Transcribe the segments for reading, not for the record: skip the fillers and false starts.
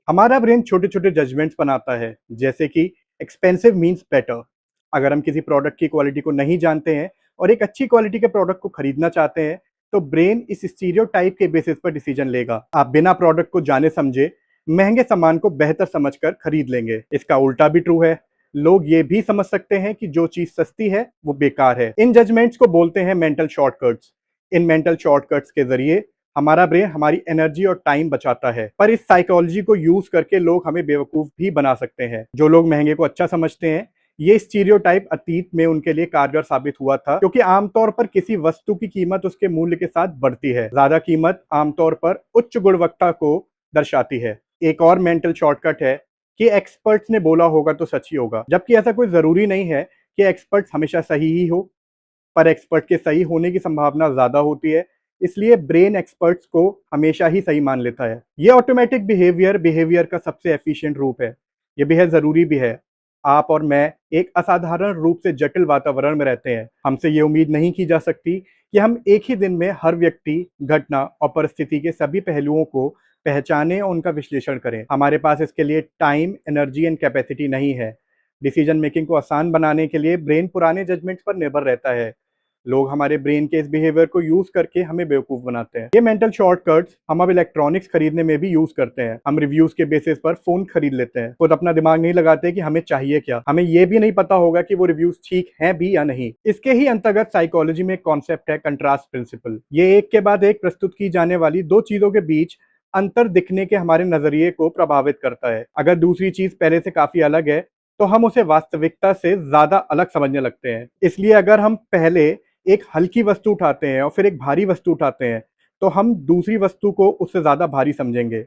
हमारा ब्रेन छोटे छोटे जजमेंट्स बनाता है, जैसे कि एक्सपेंसिव मीन्स बेटर। अगर हम किसी प्रोडक्ट की क्वालिटी को नहीं जानते हैं और एक अच्छी क्वालिटी के प्रोडक्ट को खरीदना चाहते हैं, तो ब्रेन इस स्टीरियोटाइप के बेसिस पर डिसीजन लेगा। आप बिना प्रोडक्ट को जाने समझे महंगे सामान को बेहतर समझकर खरीद लेंगे। इसका उल्टा भी ट्रू है। लोग ये भी समझ सकते हैं कि जो चीज सस्ती है वो बेकार है। इन जजमेंट्स को बोलते हैं mental shortcuts. In mental shortcuts के जरिए हमारा ब्रेन हमारी एनर्जी और टाइम बचाता है, पर इस साइकोलॉजी को यूज करके लोग हमें बेवकूफ भी बना सकते हैं। जो लोग महंगे को अच्छा समझते हैं, ये स्टीरियोटाइप अतीत में उनके लिए कारगर साबित हुआ था, क्योंकि आमतौर पर किसी वस्तु की कीमत उसके मूल्य के साथ बढ़ती है। ज्यादा कीमत आमतौर पर उच्च गुणवत्ता को दर्शाती है। एक और मेंटल शॉर्टकट है कि एक्सपर्ट्स ने बोला होगा तो सच ही होगा, जबकि ऐसा कोई जरूरी नहीं है कि एक्सपर्ट्स हमेशा सही ही हो, पर एक्सपर्ट के सही होने की संभावना ज्यादा होती है। इसलिए ब्रेन एक्सपर्ट्स को हमेशा ही सही मान लेता है। ये ऑटोमेटिक बिहेवियर बिहेवियर का सबसे एफिशिएंट रूप है। ये बेहद जरूरी भी है। आप और मैं एक असाधारण रूप से जटिल वातावरण में रहते हैं। हमसे ये उम्मीद नहीं की जा सकती कि हम एक ही दिन में हर व्यक्ति, घटना और परिस्थिति के सभी पहलुओं को पहचानें और उनका विश्लेषण करें। हमारे पास इसके लिए टाइम, एनर्जी एंड कैपेसिटी नहीं है। डिसीजन मेकिंग को आसान बनाने के लिए ब्रेन पुराने जजमेंट्स पर निर्भर रहता है। लोग हमारे ब्रेन के इस बिहेवियर को यूज करके हमें बेवकूफ बनाते हैं। ये मेंटल शॉर्टकट्स हम अब इलेक्ट्रॉनिक्स खरीदने में भी यूज करते हैं। हम रिव्यूज के बेसिस पर फोन खरीद लेते हैं, खुद अपना दिमाग नहीं लगाते कि हमें चाहिए क्या। हमें ये भी नहीं पता होगा कि वो रिव्यूज ठीक हैं भी या नहीं। इसके ही अंतर्गत साइकोलॉजी में एक कॉन्सेप्ट है कंट्रास्ट प्रिंसिपल। ये एक के बाद एक प्रस्तुत की जाने वाली दो चीजों के बीच अंतर दिखने के हमारे नजरिए को प्रभावित करता है। अगर दूसरी चीज पहले से काफी अलग है, तो हम उसे वास्तविकता से ज्यादा अलग समझने लगते हैं। इसलिए अगर हम पहले एक हल्की वस्तु उठाते हैं और फिर एक भारी वस्तु उठाते हैं, तो हम दूसरी वस्तु को उससे ज्यादा भारी समझेंगे।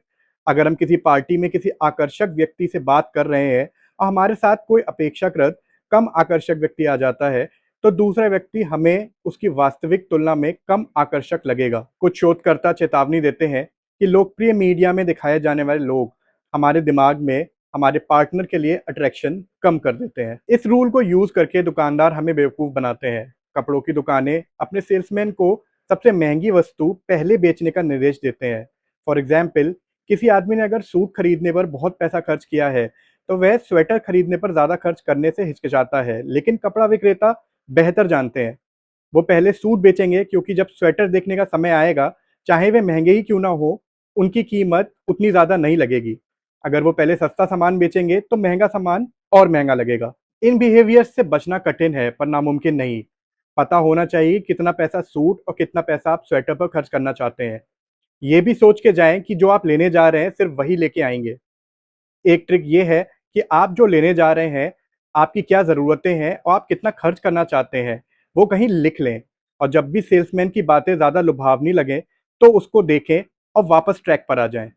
अगर हम किसी पार्टी में किसी आकर्षक व्यक्ति से बात कर रहे हैं और हमारे साथ कोई अपेक्षाकृत कम आकर्षक व्यक्ति आ जाता है, तो दूसरा व्यक्ति हमें उसकी वास्तविक तुलना में कम आकर्षक लगेगा। कुछ शोधकर्ता चेतावनी देते हैं कि लोकप्रिय मीडिया में दिखाए जाने वाले लोग हमारे दिमाग में हमारे पार्टनर के लिए अट्रैक्शन कम कर देते हैं। इस रूल को यूज करके दुकानदार हमें बेवकूफ बनाते हैं। कपड़ों की दुकानें अपने सेल्समैन को सबसे महंगी वस्तु पहले बेचने का निर्देश देते हैं। फॉर एग्जाम्पल, किसी आदमी ने अगर सूट खरीदने पर बहुत पैसा खर्च किया है, तो वह स्वेटर खरीदने पर ज्यादा खर्च करने से हिचकिचाता है, लेकिन कपड़ा विक्रेता बेहतर जानते हैं। वो पहले सूट बेचेंगे, क्योंकि जब स्वेटर देखने का समय आएगा, चाहे वे महंगे ही क्यों ना हो, उनकी कीमत उतनी ज्यादा नहीं लगेगी। अगर वो पहले सस्ता सामान बेचेंगे, तो महंगा सामान और महंगा लगेगा। इन बिहेवियर्स से बचना कठिन है, पर नामुमकिन नहीं। पता होना चाहिए कितना पैसा सूट और कितना पैसा आप स्वेटर पर खर्च करना चाहते हैं। ये भी सोच के जाएं कि जो आप लेने जा रहे हैं सिर्फ वही लेके आएंगे। एक ट्रिक ये है कि आप जो लेने जा रहे हैं, आपकी क्या ज़रूरतें हैं और आप कितना खर्च करना चाहते हैं, वो कहीं लिख लें। और जब भी सेल्समैन की बातें ज़्यादा लुभावनी लगें, तो उसको देखें और वापस ट्रैक पर आ जाएं।